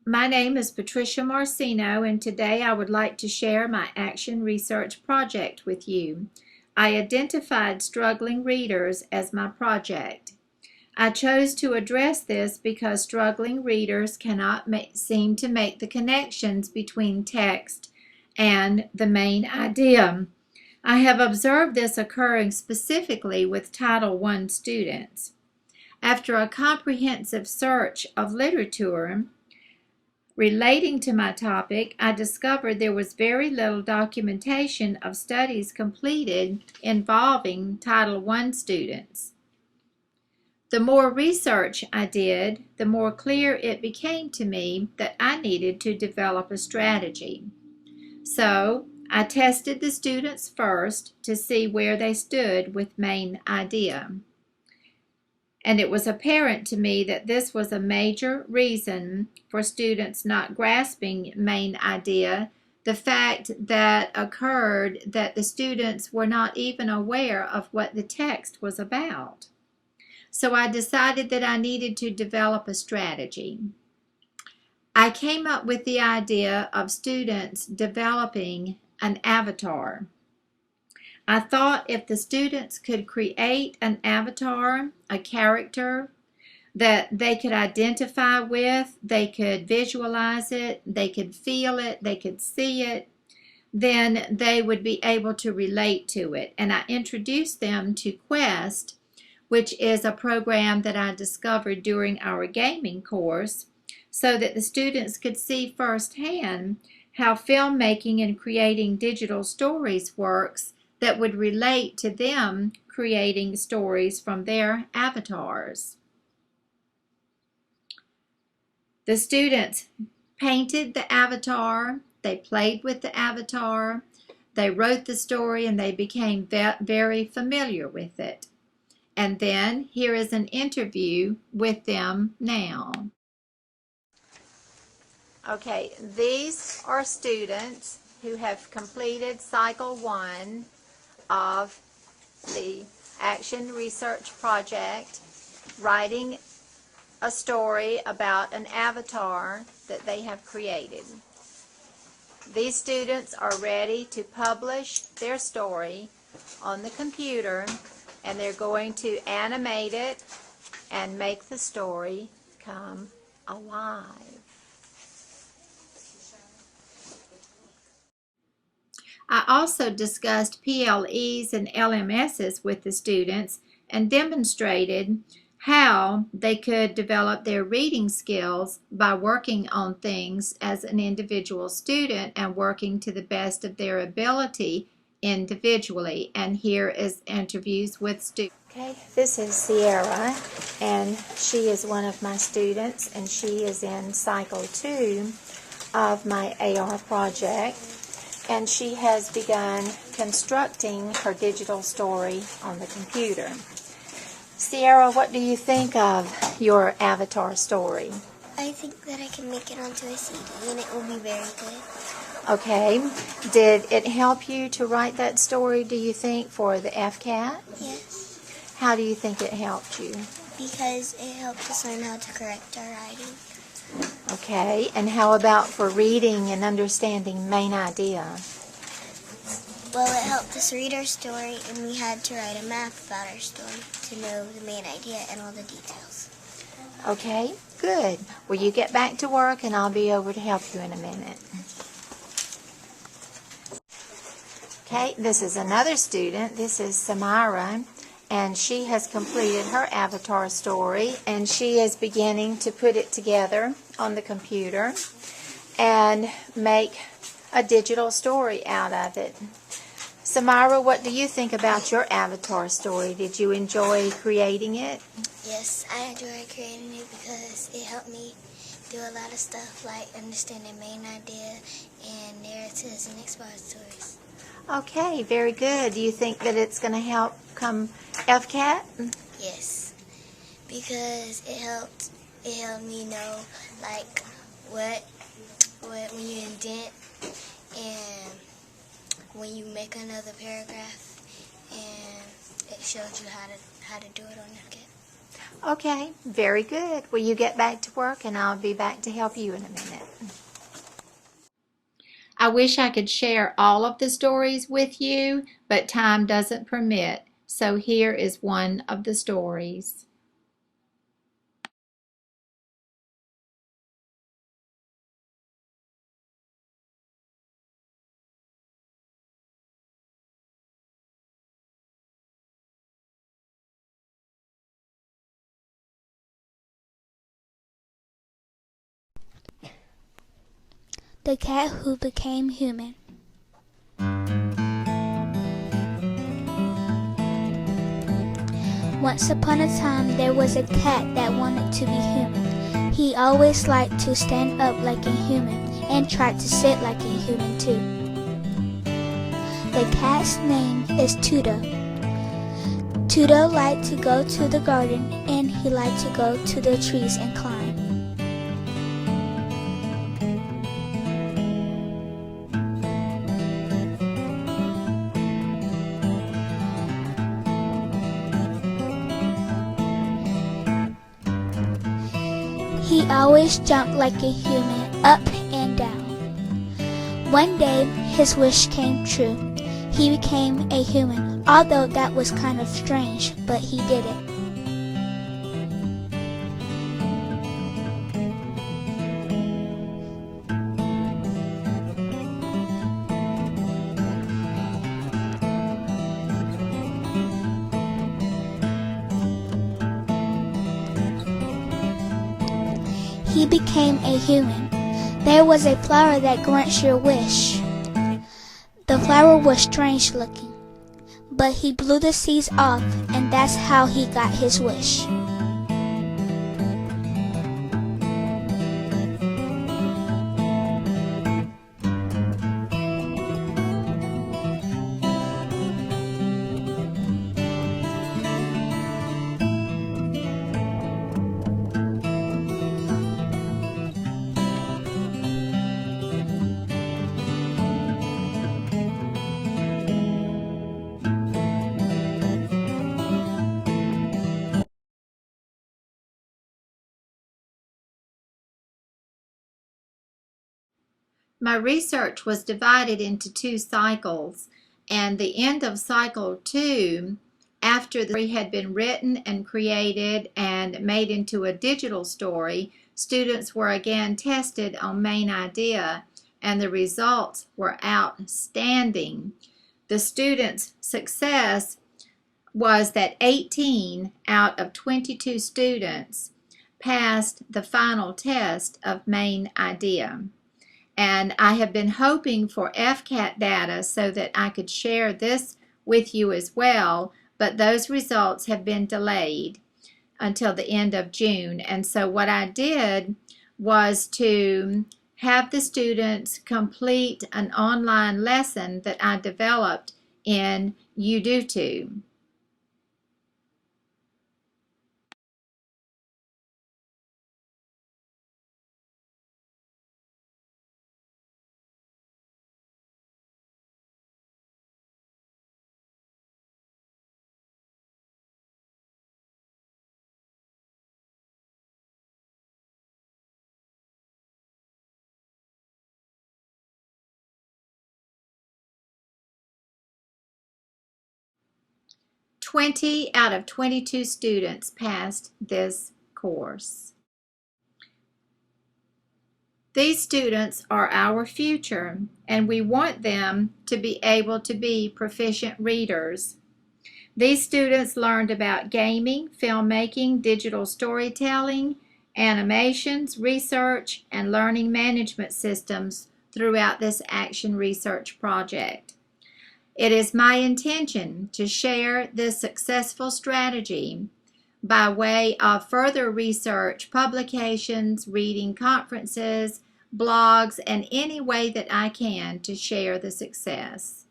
My name is Patricia Marcino, and today I would like to share my action research project with you. I identified struggling readers as my project. I chose to address this because struggling readers cannot seem to make the connections between text and the main idea. I have observed this occurring specifically with Title I students. After a comprehensive search of literature relating to my topic, I discovered there was very little documentation of studies completed involving Title I students. The more research I did, the more clear it became to me that I needed to develop a strategy. So, I tested the students first to see where they stood with main idea. And it was apparent to me that this was a major reason for students not grasping main idea, the fact that occurred that the students were not even aware of what the text was about. So I decided that I needed to develop a strategy. I came up with the idea of students developing an avatar. I thought if the students could create an avatar, a character that they could identify with, they could visualize it, they could feel it, they could see it, then they would be able to relate to it. And I introduced them to Quest, which is a program that I discovered during our gaming course, so that the students could see firsthand how filmmaking and creating digital stories works that would relate to them creating stories from their avatars. The students painted the avatar, they played with the avatar, they wrote the story, and they became very familiar with it. And then here is an interview with them now. Okay, these are students who have completed Cycle 1 of the Action Research Project, writing a story about an avatar that they have created. These students are ready to publish their story on the computer, and they're going to animate it and make the story come alive. I also discussed PLEs and LMSs with the students and demonstrated how they could develop their reading skills by working on things as an individual student and working to the best of their ability individually. And here is interviews with students. Okay, this is Sierra, and she is one of my students, and she is in Cycle 2 of my AR project. And she has begun constructing her digital story on the computer. Sierra, what do you think of your avatar story? I think that I can make it onto a CD and it will be very good. Okay. Did it help you to write that story, do you think, for the FCAT? Yes. How do you think it helped you? Because it helped us learn how to correct our writing. Okay, and how about for reading and understanding main idea? Well, it helped us read our story, and we had to write a map about our story to know the main idea and all the details. Okay, good. Well, you get back to work, and I'll be over to help you in a minute. Okay, this is another student. This is Samira, and she has completed her avatar story, and she is beginning to put it together on the computer and make a digital story out of it. Samira, what do you think about your avatar story? Did you enjoy creating it? Yes, I enjoy creating it because it helped me do a lot of stuff like understanding main idea and narratives and expositories. Okay, very good. Do you think that it's going to help come FCAT? Yes, because it helped me know like what when you indent and when you make another paragraph, and it shows you how to do it on FCAT. Okay, very good. Well, you get back to work, and I'll be back to help you in a minute. I wish I could share all of the stories with you, but time doesn't permit. So here is one of the stories. The Cat Who Became Human. Once upon a time, there was a cat that wanted to be human. He always liked to stand up like a human and tried to sit like a human too. The cat's name is Tuda. Tuda liked to go to the garden and he liked to go to the trees and climb. He always jumped like a human, up and down. One day, his wish came true. He became a human, although that was kind of strange, but he did it. He became a human. There was a flower that grants your wish. The flower was strange looking, but he blew the seeds off, and that's how he got his wish. My research was divided into 2 cycles, and the end of cycle 2, after the story had been written and created and made into a digital story, students were again tested on main idea, and the results were outstanding. The students' success was that 18 out of 22 students passed the final test of main idea. And I have been hoping for FCAT data so that I could share this with you as well, but those results have been delayed until the end of June. And so what I did was to have the students complete an online lesson that I developed in YouTube. "20 out of 22 students passed this course. These students are our future, and we want them to be able to be proficient readers. These students learned about gaming, filmmaking, digital storytelling, animations, research, and learning management systems throughout this action research project. It is my intention to share this successful strategy by way of further research, publications, reading conferences, blogs, and any way that I can to share the success.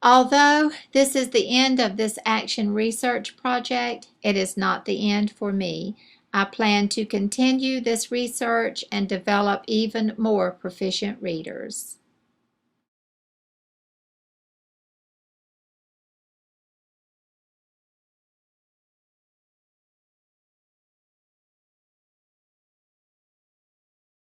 Although this is the end of this action research project, it is not the end for me. I plan to continue this research and develop even more proficient readers.